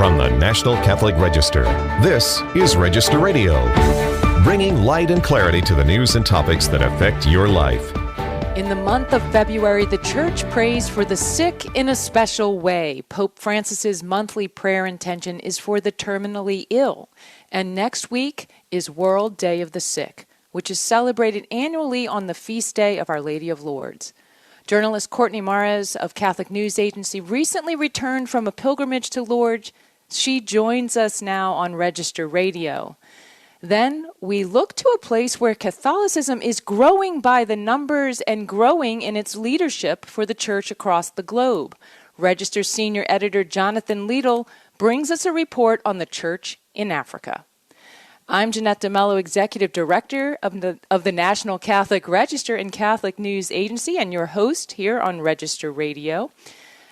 from the National Catholic Register. This is Register Radio, bringing light and clarity to the news and topics that affect your life. In the month of February, the Church prays for the sick in a special way. Pope Francis's monthly prayer intention is for the terminally ill. And next week is World Day of the Sick, which is celebrated annually on the feast day of Our Lady of Lourdes. Journalist Courtney Mares of Catholic News Agency recently returned from a pilgrimage to Lourdes. She joins us now on Register Radio. Then we look to a place where Catholicism is growing by the numbers and growing in its leadership for the Church across the globe. Register Senior Editor Jonathan Leidl brings us a report on the Church in Africa. I'm Jeanette DeMello, Executive Director of the National Catholic Register and Catholic News Agency, and your host here on Register Radio.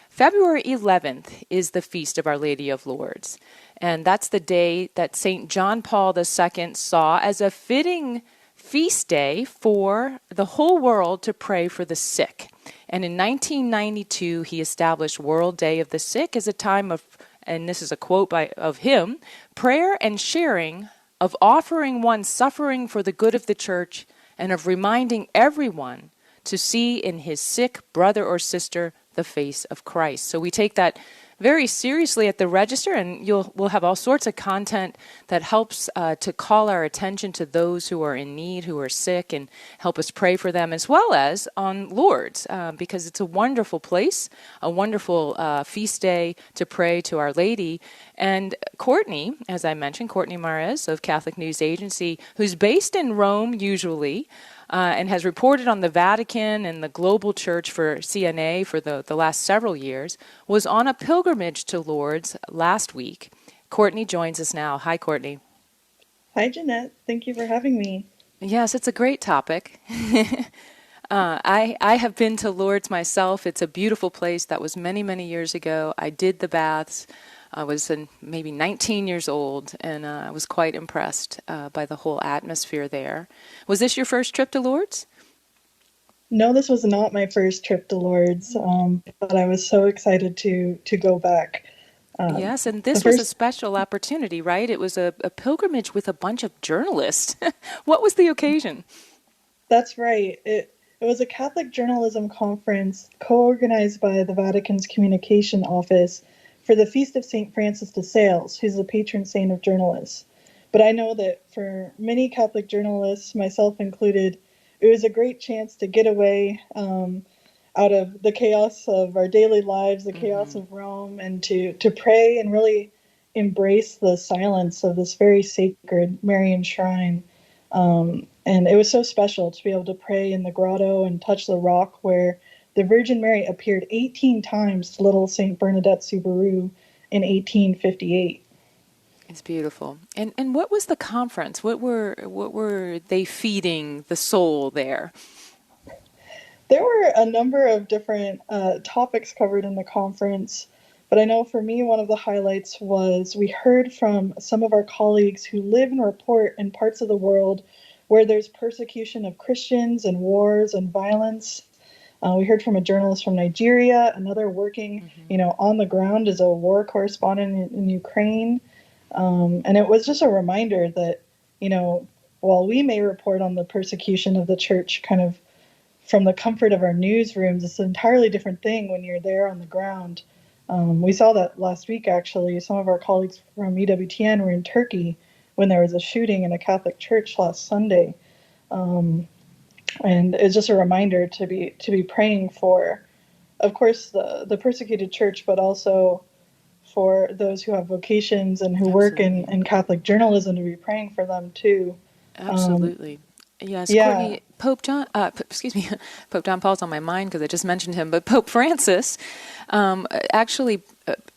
February 11th is the Feast of Our Lady of Lourdes, and that's the day that St. John Paul II saw as a fitting feast day for the whole world to pray for the sick. And in 1992, he established World Day of the Sick as a time of, and this is a quote of him, prayer and sharing, of offering one suffering for the good of the Church, and of reminding everyone to see in his sick brother or sister the face of Christ. So we take that very seriously at the Register, and we'll have all sorts of content that helps to call our attention to those who are in need, who are sick, and help us pray for them, as well as on Lourdes, because it's a wonderful place, a wonderful feast day to pray to Our Lady. And Courtney, as I mentioned, Courtney Mares of Catholic News Agency, who's based in Rome usually, and has reported on the Vatican and the global church for CNA for the last several years, was on a pilgrimage to Lourdes last week. Courtney joins us now. Hi, Courtney. Hi, Jeanette. Thank you for having me. Yes, it's a great topic. I have been to Lourdes myself. It's a beautiful place. That was many, many years ago. I did the baths. I was maybe 19 years old, and I was quite impressed by the whole atmosphere there. Was this your first trip to Lourdes? No, this was not my first trip to Lourdes, but I was so excited to go back. Yes, and this was a special opportunity, right? It was a pilgrimage with a bunch of journalists. What was the occasion? That's right. It was a Catholic journalism conference co-organized by the Vatican's Communication Office for the Feast of St. Francis de Sales, who's the patron saint of journalists. But I know that for many Catholic journalists, myself included, it was a great chance to get away out of the chaos of our daily lives, the chaos of Rome, and to pray and really embrace the silence of this very sacred Marian shrine. And it was so special to be able to pray in the grotto and touch the rock where the Virgin Mary appeared 18 times to little St. Bernadette Soubirous in 1858. It's beautiful. And what was the conference? What were they feeding the soul there? There were a number of different topics covered in the conference, but I know for me one of the highlights was we heard from some of our colleagues who live and report in parts of the world where there's persecution of Christians and wars and violence. We heard from a journalist from Nigeria, another working, on the ground as a war correspondent in Ukraine. And it was just a reminder that, while we may report on the persecution of the church kind of from the comfort of our newsrooms, it's an entirely different thing when you're there on the ground. We saw that last week, actually. Some of our colleagues from EWTN were in Turkey when there was a shooting in a Catholic church last Sunday. And it's just a reminder to be praying for, of course, the persecuted church, but also for those who have vocations and who work in Catholic journalism, to be praying for them too. Absolutely. Yes, yeah. Courtney, Pope John Paul's on my mind because I just mentioned him, but Pope Francis actually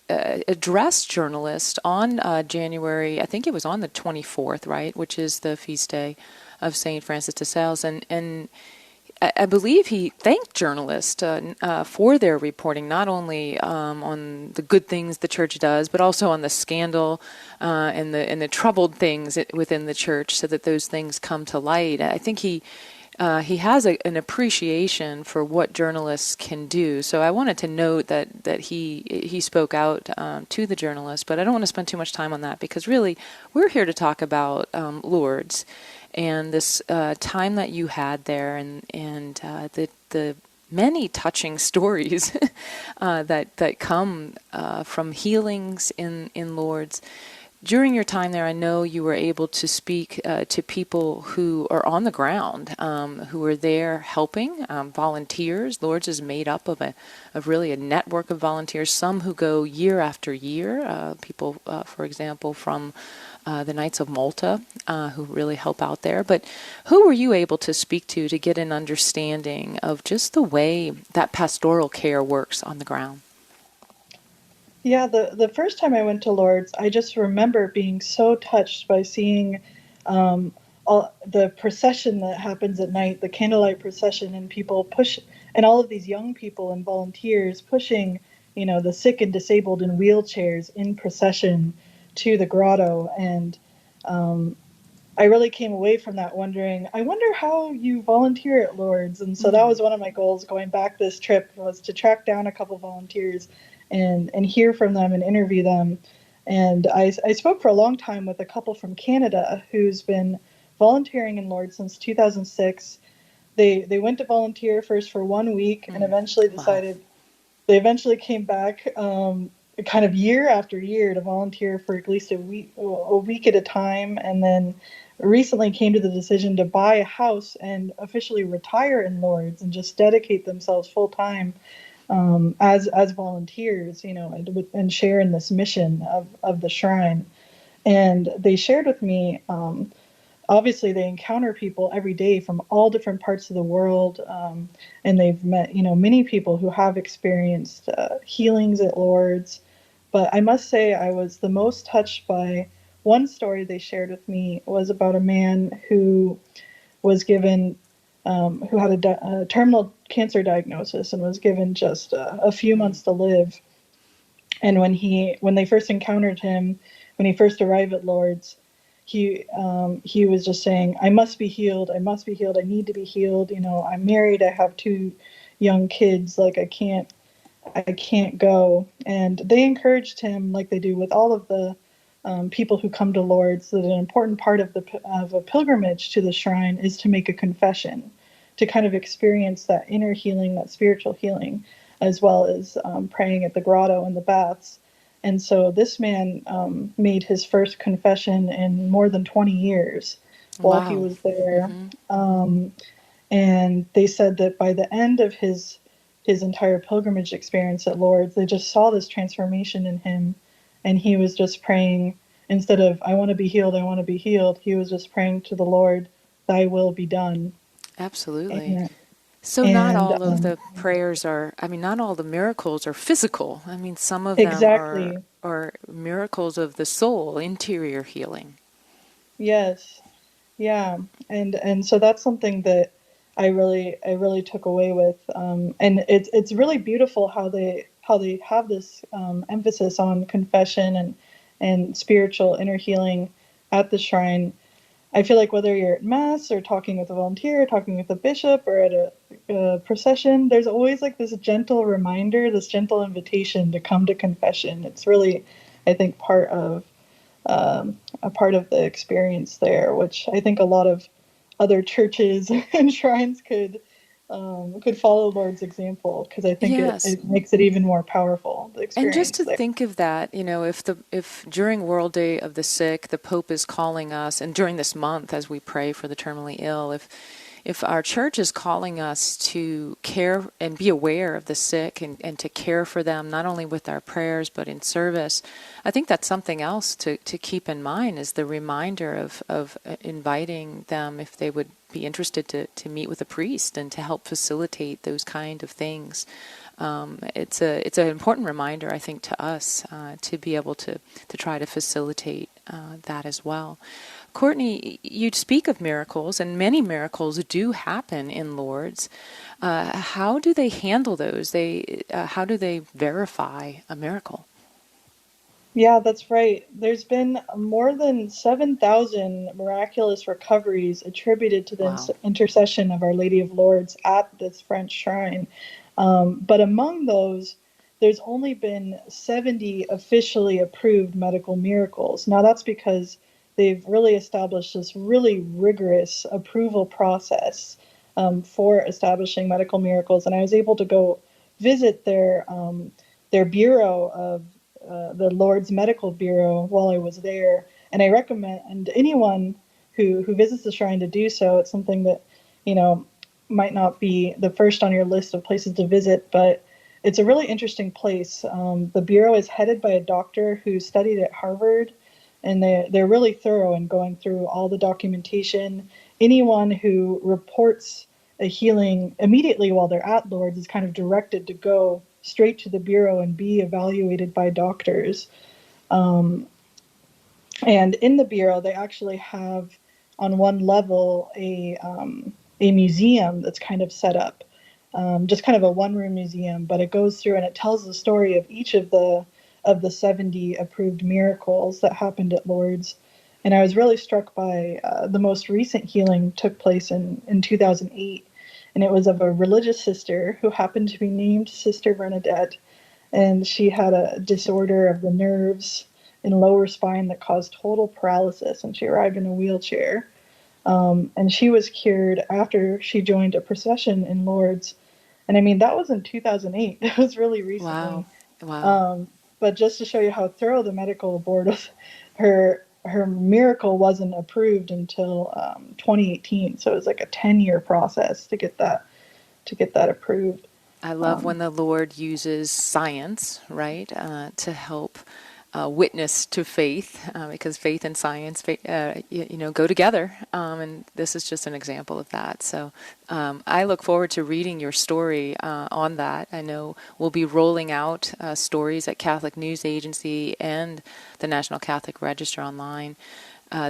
addressed journalists on January, I think it was on the 24th, right, which is the feast day of St. Francis de Sales, and I believe he thanked journalists for their reporting, not only on the good things the church does, but also on the scandal and the troubled things within the church, so that those things come to light. I think he he has an appreciation for what journalists can do. So I wanted to note that he spoke out to the journalists, but I don't want to spend too much time on that because really we're here to talk about Lourdes and this time that you had there and the many touching stories that come from healings in Lourdes. During your time there, I know you were able to speak to people who are on the ground, who are there helping, volunteers. Lourdes is made up of really a network of volunteers, some who go year after year, people, for example, from the Knights of Malta, who really help out there. But who were you able to speak to get an understanding of just the way that pastoral care works on the ground? Yeah, the first time I went to Lourdes, I just remember being so touched by seeing all the procession that happens at night, the candlelight procession, and people push, and all of these young people and volunteers pushing, the sick and disabled in wheelchairs in procession to the grotto. And I really came away from that wondering, I wonder how you volunteer at Lourdes. And so that was one of my goals going back this trip, was to track down a couple volunteers and hear from them and interview them. And I spoke for a long time with a couple from Canada who's been volunteering in Lourdes since 2006. They went to volunteer first for 1 week and eventually decided, they eventually came back kind of year after year to volunteer for at least a week at a time. And then recently came to the decision to buy a house and officially retire in Lourdes and just dedicate themselves full time as volunteers, and share in this mission of the shrine. And they shared with me, obviously they encounter people every day from all different parts of the world, and they've met, many people who have experienced healings at Lourdes. But I must say I was the most touched by one story they shared with me was about a man who was given who had a terminal cancer diagnosis and was given just a few months to live. And when they first encountered him, when he first arrived at Lourdes, he was just saying, I must be healed. I must be healed. I need to be healed. I'm married. I have 2 young kids. Like I can't go. And they encouraged him, like they do with all of the people who come to Lourdes, that an important part of a pilgrimage to the shrine is to make a confession, to kind of experience that inner healing, that spiritual healing, as well as praying at the grotto and the baths. And so this man made his first confession in more than 20 years while he was there. And they said that by the end of his entire pilgrimage experience at Lourdes, they just saw this transformation in him. And he was just praying, instead of, I want to be healed, I want to be healed, he was just praying to the Lord, thy will be done. Absolutely. So not all of the prayers not all the miracles are physical. Some of them are miracles of the soul, interior healing. Yes. Yeah. And so that's something that I really took away with. And it's really beautiful how they have this emphasis on confession and spiritual inner healing at the shrine. I feel like whether you're at Mass or talking with a volunteer, talking with a bishop, or at a procession, there's always like this gentle reminder, this gentle invitation to come to confession. It's really, I think, a part of the experience there, which I think a lot of other churches and shrines could follow Lourdes' example, because I think it makes it even more powerful, the experience. And just to think of that, if during World Day of the Sick, the Pope is calling us, and during this month as we pray for the terminally ill, if our church is calling us to care and be aware of the sick and to care for them, not only with our prayers but in service, I think that's something else to keep in mind, is the reminder of inviting them, if they would be interested, to meet with a priest and to help facilitate those kind of things. It's an important reminder, I think, to us to be able to try to facilitate that as well. Courtney, you speak of miracles, and many miracles do happen in Lourdes. How do they handle those? How do they verify a miracle? Yeah, that's right. There's been more than 7,000 miraculous recoveries attributed to the Wow. intercession of Our Lady of Lourdes at this French shrine. But among those, there's only been 70 officially approved medical miracles. Now, that's because they've really established this really rigorous approval process for establishing medical miracles. And I was able to go visit their bureau of the Lourdes Medical Bureau while I was there, and I recommend anyone who visits the shrine to do so. It's something that, you know, might not be the first on your list of places to visit, but it's a really interesting place. The bureau is headed by a doctor who studied at Harvard, and they're really thorough in going through all the documentation. Anyone who reports a healing immediately while they're at Lourdes is kind of directed to go straight to the bureau and be evaluated by doctors. Um, and in the bureau, they actually have on one level a museum that's kind of set up, just kind of a one-room museum, but it goes through and it tells the story of each of the 70 approved miracles that happened at Lourdes. And I was really struck by the most recent healing took place in 2008, and it was of a religious sister who happened to be named Sister Bernadette, and she had a disorder of the nerves and lower spine that caused total paralysis, and she arrived in a wheelchair. And she was cured after she joined a procession in Lourdes. And I mean, that was in 2008. It was really Wow. recently. Wow. But just to show you how thorough the medical board was, her miracle wasn't approved until 2018. So it was like a 10-year process to get that approved. I love Um, when the Lord uses science, right, to help witness to faith, because faith and science, go together. And this is just an example of that. So I look forward to reading your story on that. I know we'll be rolling out stories at Catholic News Agency and the National Catholic Register online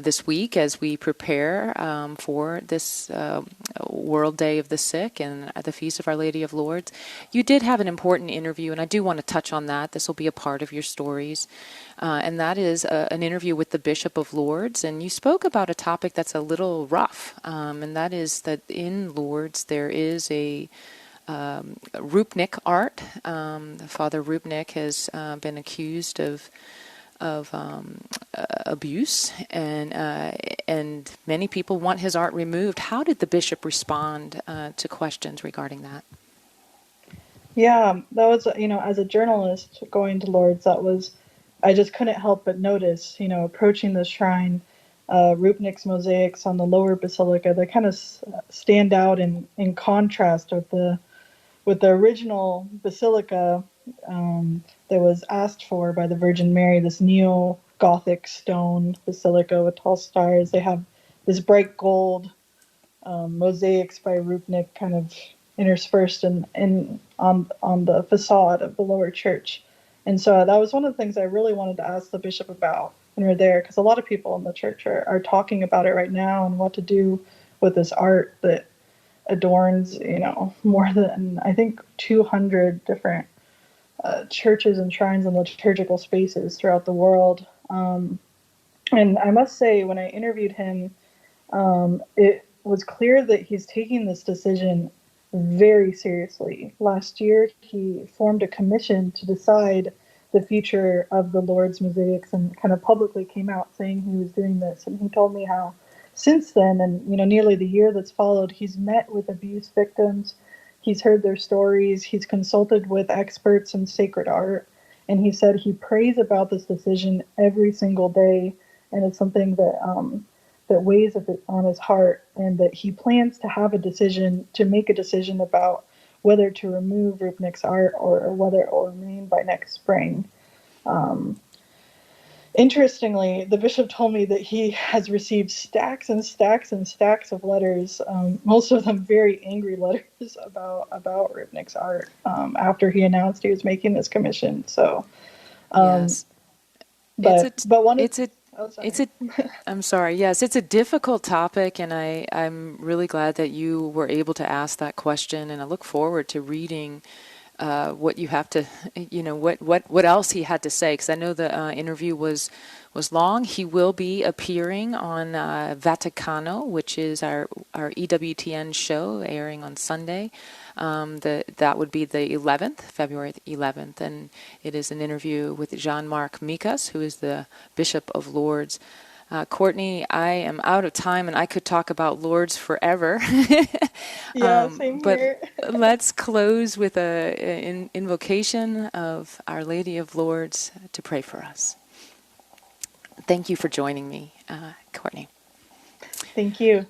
this week as we prepare for this World Day of the Sick and the Feast of Our Lady of Lourdes. You did have an important interview, and I do want to touch on that. This will be a part of your stories. And that is an interview with the Bishop of Lourdes. And you spoke about a topic that's a little rough, and that is that in Lourdes there is a Rupnik art. Father Rupnik has been accused of abuse, and many people want his art removed. How did the bishop respond to questions regarding that? yeah, that was, as a journalist going to Lourdes, I just couldn't help but notice, approaching the shrine, Rupnik's mosaics on the lower basilica, they kind of stand out in contrast with the original basilica that was asked for by the Virgin Mary, this neo-Gothic stone basilica with tall stars. They have this bright gold mosaics by Rupnik kind of interspersed on the facade of the lower church. And so that was one of the things I really wanted to ask the bishop about when we were there, because a lot of people in the church are talking about it right now and what to do with this art that adorns, more than, I think, 200 different churches and shrines and liturgical spaces throughout the world. And I must say, when I interviewed him, it was clear that he's taking this decision very seriously. Last year, he formed a commission to decide the future of the Lourdes mosaics and kind of publicly came out saying he was doing this. And he told me how since then, and nearly the year that's followed, he's met with abuse victims. He's heard their stories. He's consulted with experts in sacred art. And he said he prays about this decision every single day. And it's something that weighs on his heart, and that he plans to make a decision about whether to remove Rupnik's art or whether it will remain by next spring. Interestingly, the bishop told me that he has received stacks and stacks and stacks of letters, most of them very angry letters about Rupnik's art after he announced he was making this commission. So, Yes, but one of it's a oh, sorry. it's a I'm sorry. Yes, it's a difficult topic, and I'm really glad that you were able to ask that question. And I look forward to reading what you have to, what else he had to say, because I know the interview was long. He will be appearing on Vaticano, which is our EWTN show airing on Sunday. That would be the 11th, February 11th, and it is an interview with Jean-Marc Mikas, who is the Bishop of Lourdes. Courtney, I am out of time, and I could talk about Lourdes forever. Yeah, same but here. let's close with an invocation of Our Lady of Lourdes to pray for us. Thank you for joining me, Courtney. Thank you.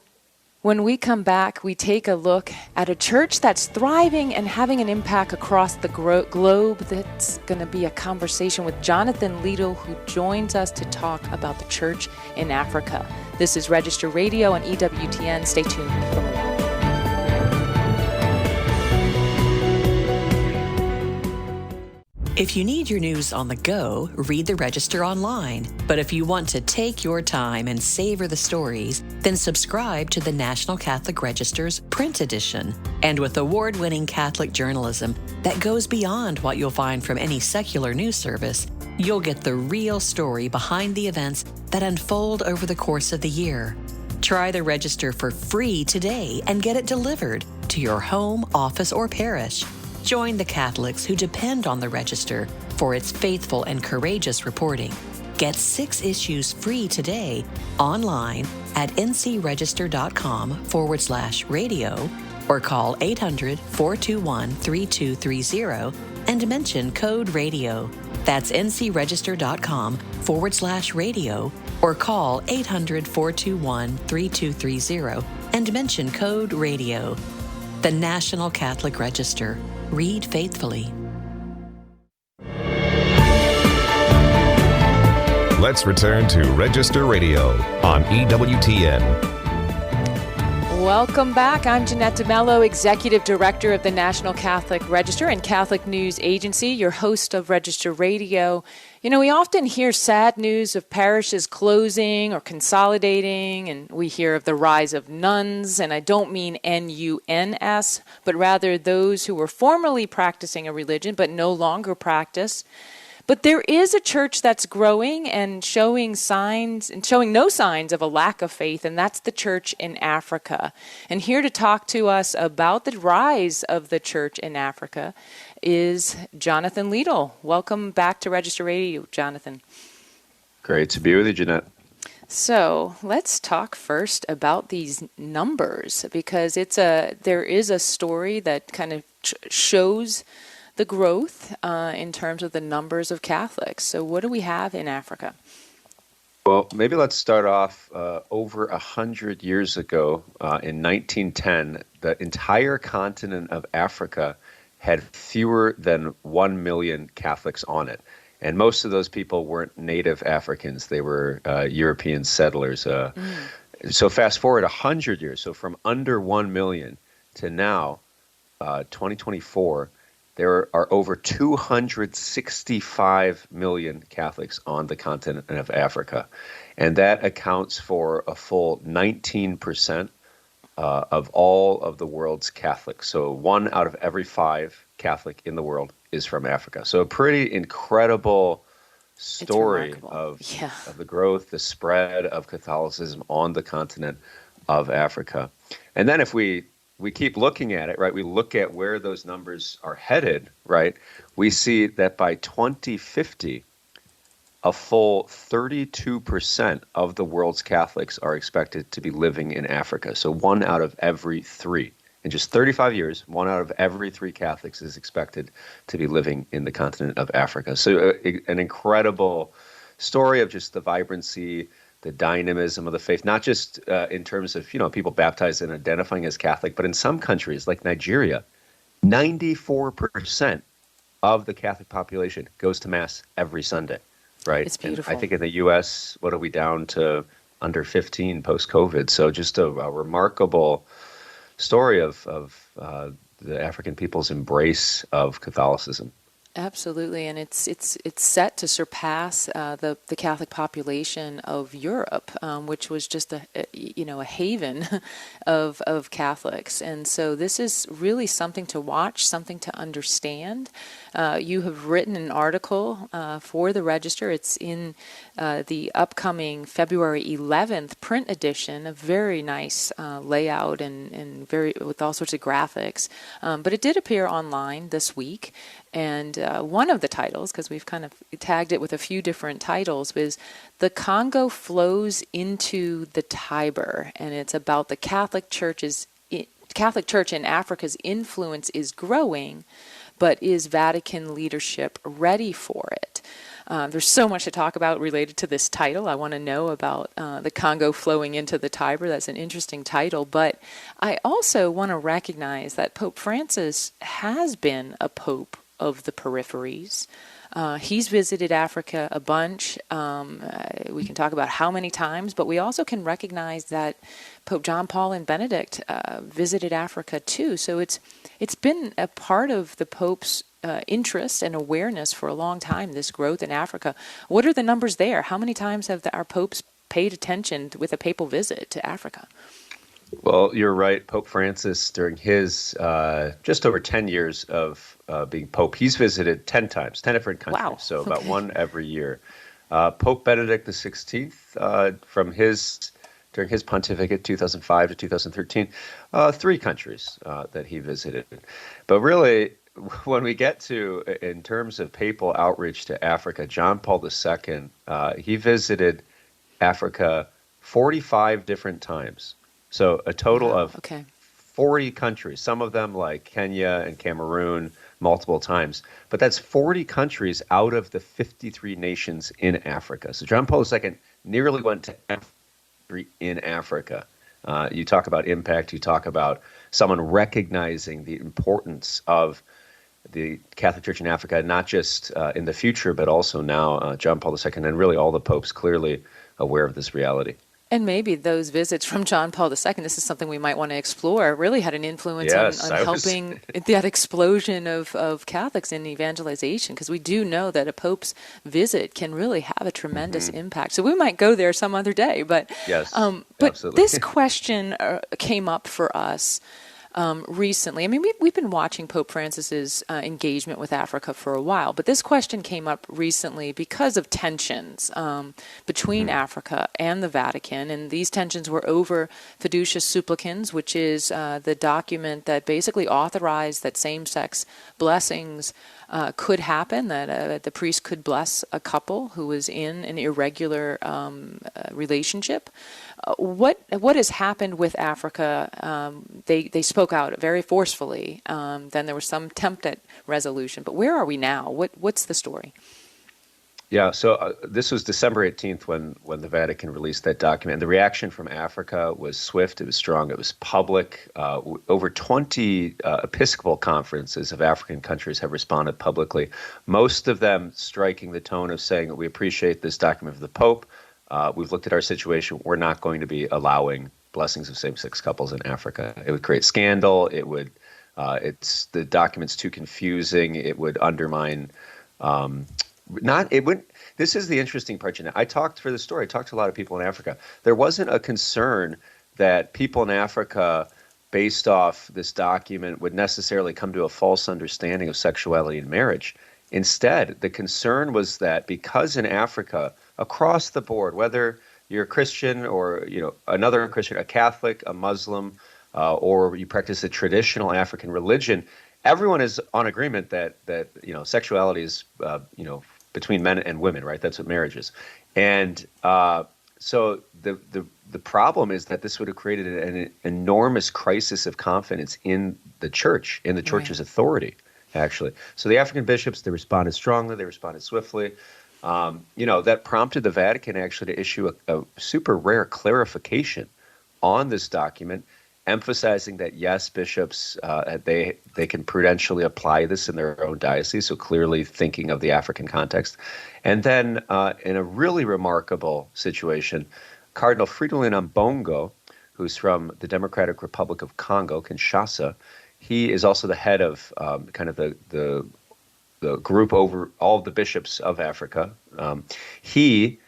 When we come back, we take a look at a church that's thriving and having an impact across the globe. That's going to be a conversation with Jonathan Leidl, who joins us to talk about the church in Africa. This is Register Radio and EWTN. Stay tuned for more. If you need your news on the go, read the Register online. But if you want to take your time and savor the stories, then subscribe to the National Catholic Register's print edition. And with award-winning Catholic journalism that goes beyond what you'll find from any secular news service, you'll get the real story behind the events that unfold over the course of the year. Try the Register for free today and get it delivered to your home, office, or parish. Join the Catholics who depend on the Register for its faithful and courageous reporting. Get 6 issues free today online at ncregister.com/radio or call 800-421-3230 and mention code radio. That's ncregister.com/radio or call 800-421-3230 and mention code radio. The National Catholic Register. Read faithfully. Let's return to Register Radio on EWTN. Welcome back. I'm Jeanette DeMello, Executive Director of the National Catholic Register and Catholic News Agency, your host of Register Radio. You know, we often hear sad news of parishes closing or consolidating, and we hear of the rise of nuns, and I don't mean N-U-N-S, but rather those who were formerly practicing a religion but no longer practice. But there is a church that's growing and showing no signs of a lack of faith, and that's the church in Africa. And here to talk to us about the rise of the church in Africa is Jonathan Leidl. Welcome back to Register Radio, Jonathan. Great to be with you, Jeanette. So let's talk first about these numbers, because there is a story that kind of shows the growth in terms of the numbers of Catholics. So what do we have in Africa? Well, maybe let's start off over 100 years ago. In 1910, the entire continent of Africa had fewer than 1 million Catholics on it. And most of those people weren't native Africans. They were European settlers. So fast forward 100 years. So from under 1 million to now, 2024, there are over 265 million Catholics on the continent of Africa. And that accounts for a full 19% of all of the world's Catholics. So 1 out of every 5 Catholic in the world is from Africa. So a pretty incredible story of the growth, the spread of Catholicism on the continent of Africa. And then if we keep looking at it, right, we look at where those numbers are headed, right, we see that by 2050, a full 32% of the world's Catholics are expected to be living in Africa. So 1 out of every 3. In just 35 years, 1 out of every 3 Catholics is expected to be living in the continent of Africa. So an incredible story of just the vibrancy, the dynamism of the faith, not just in terms of, people baptized and identifying as Catholic, but in some countries like Nigeria, 94% of the Catholic population goes to Mass every Sunday, right? It's beautiful. And I think in the U.S., what are we down to? Under 15 post-COVID. So just a remarkable story of the African people's embrace of Catholicism. Absolutely, and it's set to surpass the Catholic population of Europe, which was just a haven of Catholics, and so this is really something to watch, something to understand. You have written an article for the Register. It's in the upcoming February 11th print edition, a very nice layout and very with all sorts of graphics. But it did appear online this week. And one of the titles, because we've kind of tagged it with a few different titles, was "The Congo Flows into the Tiber," and it's about the Catholic Church in Africa's influence is growing, but is Vatican leadership ready for it? There's so much to talk about related to this title. I want to know about the Congo flowing into the Tiber. That's an interesting title. But I also want to recognize that Pope Francis has been a pope of the peripheries. He's visited Africa a bunch. We can talk about how many times, but we also can recognize that Pope John Paul and Benedict visited Africa too. So it's been a part of the Pope's interest and awareness for a long time, this growth in Africa. What are the numbers there? How many times have our popes paid attention with a papal visit to Africa? Well, you're right. Pope Francis, during his just over 10 years of being Pope, he's visited 10 times, 10 different countries, Wow. so about one every year. Pope Benedict XVI, during his pontificate, 2005 to 2013, 3 countries that he visited. But really, when we get to, in terms of papal outreach to Africa, John Paul II, he visited Africa 45 different times. So a total of 40 countries, some of them like Kenya and Cameroon, multiple times. But that's 40 countries out of the 53 nations in Africa. So John Paul II nearly went to every country in Africa. You talk about impact, you talk about someone recognizing the importance of the Catholic Church in Africa, not just in the future, but also now. John Paul II and really all the popes clearly aware of this reality. And maybe those visits from John Paul II, this is something we might want to explore, really had an influence on helping that explosion of Catholics in evangelization, because we do know that a Pope's visit can really have a tremendous impact. So we might go there some other day. But, yes, but absolutely. This question came up for us recently. I mean, we've been watching Pope Francis's engagement with Africa for a while, but this question came up recently because of tensions between Africa and the Vatican, and these tensions were over Fiducia Supplicans, which is the document that basically authorized that same-sex blessings could happen, that the priest could bless a couple who was in an irregular relationship. What has happened with Africa? They spoke out very forcefully. Then there was some attempt at resolution. But where are we now? What's the story? Yeah, so this was December 18th when the Vatican released that document. And the reaction from Africa was swift, it was strong, it was public. Over 20 Episcopal conferences of African countries have responded publicly, most of them striking the tone of saying that we appreciate this document of the Pope. We've looked at our situation. We're not going to be allowing blessings of same-sex couples in Africa. It would create scandal. It would, the document's too confusing. It would undermine, this is the interesting part, Jeanette. I talked to a lot of people in Africa. There wasn't a concern that people in Africa, based off this document, would necessarily come to a false understanding of sexuality and marriage. Instead, the concern was that because in Africa, across the board, whether you're a Christian or another Christian, a Catholic, a Muslim, or you practice a traditional African religion, everyone is on agreement that sexuality is between men and women, right? That's what marriage is, and so the problem is that this would have created an enormous crisis of confidence in the church, in the church's authority, actually. So the African bishops, they responded strongly, they responded swiftly. That prompted the Vatican actually to issue a super rare clarification on this document, emphasizing that yes, bishops they can prudentially apply this in their own diocese, so clearly thinking of the African context. And then in a really remarkable situation, Cardinal Fridolin Ambongo, who's from the Democratic Republic of Congo, Kinshasa, he is also the head of kind of the the group over all of the bishops of Africa. He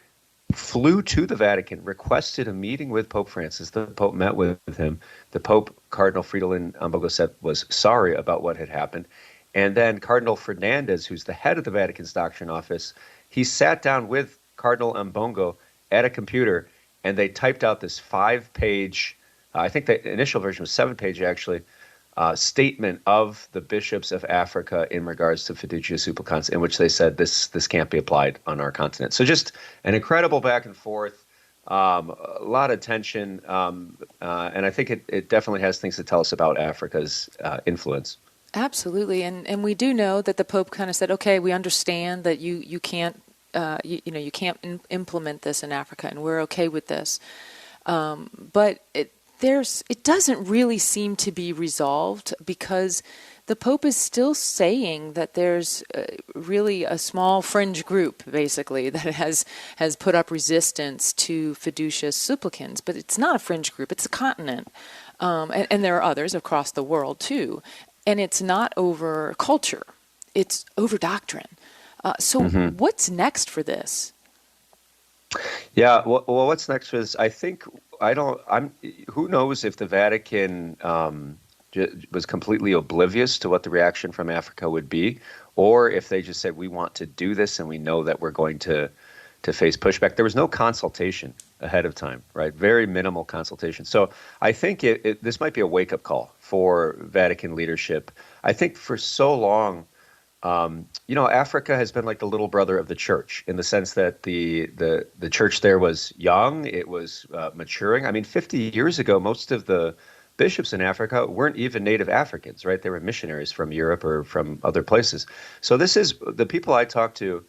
flew to the Vatican, requested a meeting with Pope Francis. The Pope met with him. The Pope, Cardinal Fridolin Ambongo, said was sorry about what had happened. And then Cardinal Fernandez, who's the head of the Vatican's doctrine office, he sat down with Cardinal Ambongo at a computer, and they typed out this 5-page, I think the initial version was 7-page actually, statement of the bishops of Africa in regards to fiducia supplicans, in which they said this can't be applied on our continent. So just an incredible back and forth, a lot of tension, and I think it definitely has things to tell us about Africa's influence. Absolutely, and we do know that the Pope kind of said, okay, we understand that you can't you can't implement this in Africa, and we're okay with this, but it doesn't really seem to be resolved, because the Pope is still saying that there's really a small fringe group, basically, that has put up resistance to fiducia supplicans. But it's not a fringe group, it's a continent. And there are others across the world, too. And it's not over culture, it's over doctrine. So what's next for this? Yeah, well, what's next is, I think, who knows if the Vatican was completely oblivious to what the reaction from Africa would be, or if they just said, we want to do this and we know that we're going to face pushback. There was no consultation ahead of time, right? Very minimal consultation. So I think this might be a wake-up call for Vatican leadership. I think for so long, Africa has been like the little brother of the church, in the sense that the church there was young, it was maturing. I mean, 50 years ago, most of the bishops in Africa weren't even native Africans, right? They were missionaries from Europe or from other places. So this is the people I talked to,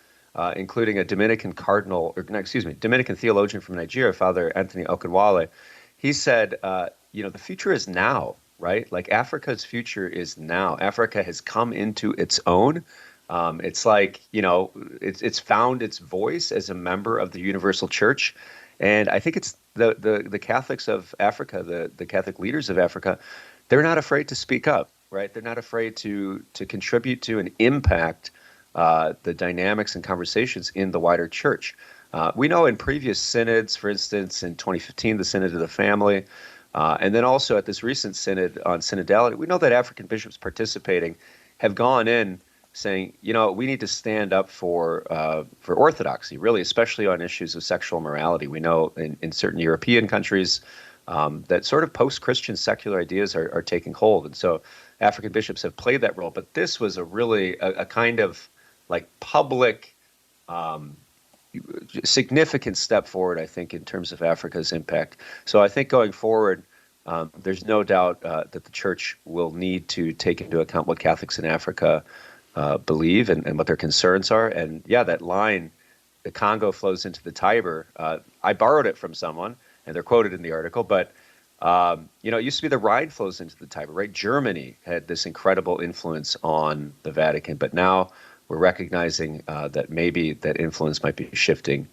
including a Dominican theologian from Nigeria, Father Anthony Okunwale. He said, the future is now. Right? Like, Africa's future is now. Africa has come into its own. It's like, it's found its voice as a member of the universal church. And I think it's the Catholics of Africa, the Catholic leaders of Africa, they're not afraid to speak up, right? They're not afraid to contribute to and impact the dynamics and conversations in the wider church. We know in previous synods, for instance, in 2015, the Synod of the Family, and then also at this recent synod on synodality, we know that African bishops participating have gone in saying, we need to stand up for orthodoxy, really, especially on issues of sexual morality. We know in certain European countries that sort of post-Christian secular ideas are taking hold. And so African bishops have played that role. But this was a kind of like public significant step forward, I think, in terms of Africa's impact. So I think going forward, there's no doubt that the church will need to take into account what Catholics in Africa believe and what their concerns are. And yeah, that line, the Congo flows into the Tiber, I borrowed it from someone, and they're quoted in the article, but it used to be the Rhine flows into the Tiber, right? Germany had this incredible influence on the Vatican, but now we're recognizing that maybe that influence might be shifting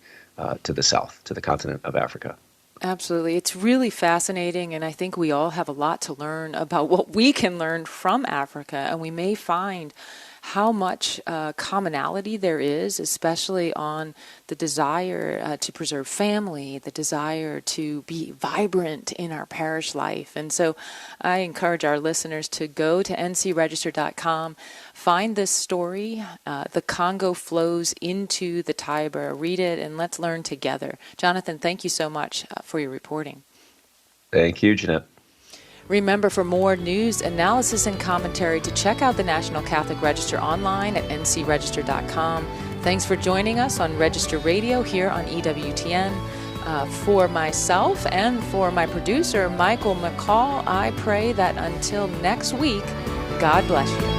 to the south, to the continent of Africa. Absolutely. It's really fascinating, and I think we all have a lot to learn about what we can learn from Africa, and we may find how much commonality there is, especially on the desire to preserve family, the desire to be vibrant in our parish life. And so I encourage our listeners to go to ncregister.com, find this story, The Congo Flows into the Tiber, read it, and let's learn together. Jonathan, thank you so much for your reporting. Thank you, Jeanette. Remember, for more news, analysis, and commentary, to check out the National Catholic Register online at ncregister.com. Thanks for joining us on Register Radio here on EWTN. For myself and for my producer, Michael McCall, I pray that until next week, God bless you.